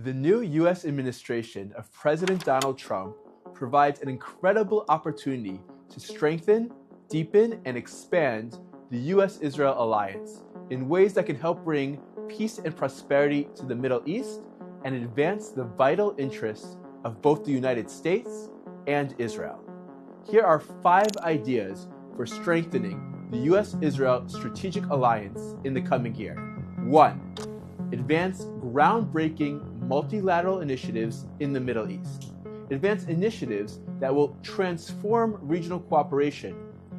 The new U.S. administration of President Donald Trump provides an incredible opportunity to strengthen, deepen, and expand the U.S. Israel alliance in ways that can help bring peace and prosperity to the Middle East and advance the vital interests of both the United States and Israel. Here are 5 ideas for strengthening the U.S. Israel strategic alliance in the coming year. 1. Advance groundbreaking multilateral initiatives in the Middle East. Advance initiatives that will transform regional cooperation,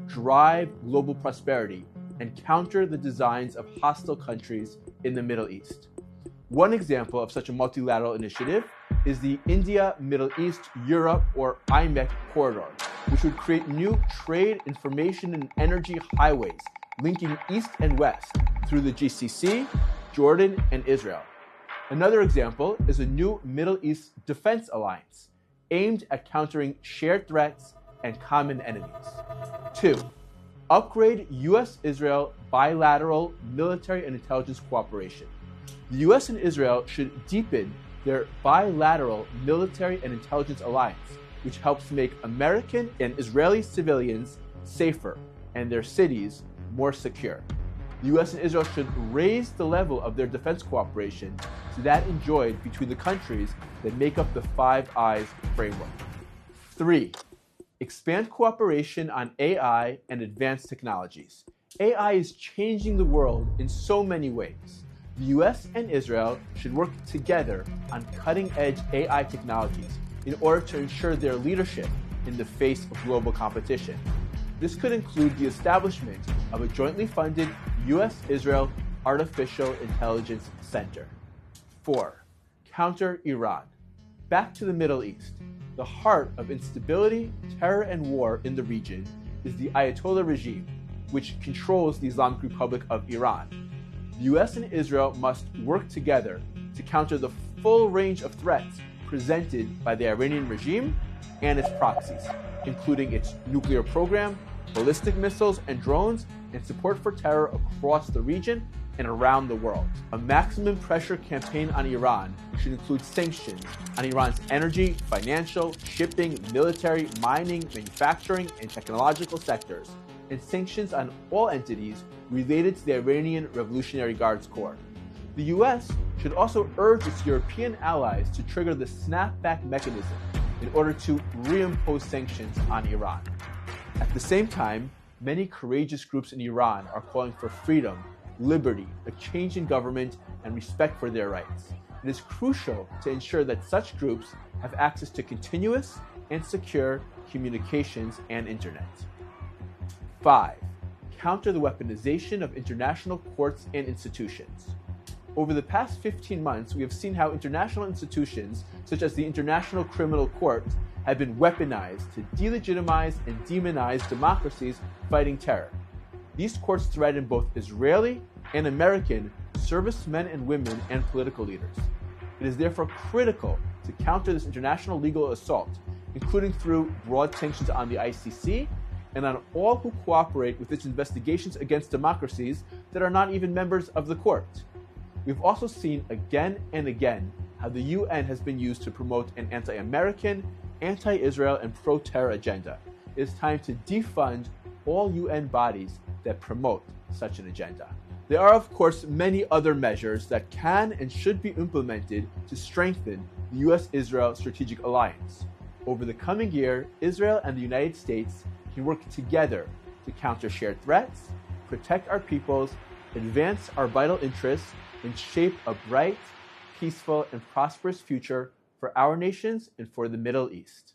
drive global prosperity, and counter the designs of hostile countries in the Middle East. One example of such a multilateral initiative is the India-Middle East-Europe or IMEC corridor, which would create new trade, information, and energy highways linking East and West through the GCC, Jordan, and Israel. Another example is a new Middle East defense alliance aimed at countering shared threats and common enemies. 2. Upgrade U.S. Israel bilateral military and intelligence cooperation. The U.S. and Israel should deepen their bilateral military and intelligence alliance, which helps make American and Israeli civilians safer and their cities more secure. The U.S. and Israel should raise the level of their defense cooperation to that enjoyed between the countries that make up the Five Eyes framework. 3. Expand cooperation on AI and advanced technologies. AI is changing the world in so many ways. The U.S. and Israel should work together on cutting-edge AI technologies in order to ensure their leadership in the face of global competition. This could include the establishment of a jointly funded U.S.-Israel Artificial Intelligence Center. 4. Counter Iran. Back to the Middle East. The heart of instability, terror, and war in the region is the Ayatollah regime, which controls the Islamic Republic of Iran. The U.S. and Israel must work together to counter the full range of threats presented by the Iranian regime and its proxies, including its nuclear program, ballistic missiles and drones, and support for terror across the region and around the world. A maximum pressure campaign on Iran should include sanctions on Iran's energy, financial, shipping, military, mining, manufacturing, and technological sectors, and sanctions on all entities related to the Iranian Revolutionary Guards Corps. The U.S. should also urge its European allies to trigger the snapback mechanism in order to reimpose sanctions on Iran. At the same time, many courageous groups in Iran are calling for freedom, liberty, a change in government, and respect for their rights. It is crucial to ensure that such groups have access to continuous and secure communications and internet. 5. Counter the weaponization of international courts and institutions. Over the past 15 months, we have seen how international institutions, such as the International Criminal Court, have been weaponized to delegitimize and demonize democracies fighting terror. These courts threaten both Israeli and American servicemen and women and political leaders. It is therefore critical to counter this international legal assault, including through broad sanctions on the ICC and on all who cooperate with its investigations against democracies that are not even members of the court. We've also seen again and again how the UN has been used to promote an anti-American, anti-Israel, and pro-terror agenda. It is time to defund all UN bodies that promote such an agenda. There are, of course, many other measures that can and should be implemented to strengthen the U.S.-Israel strategic alliance. Over the coming year, Israel and the United States can work together to counter shared threats, protect our peoples, advance our vital interests, and shape a bright, peaceful, and prosperous future for our nations and for the Middle East.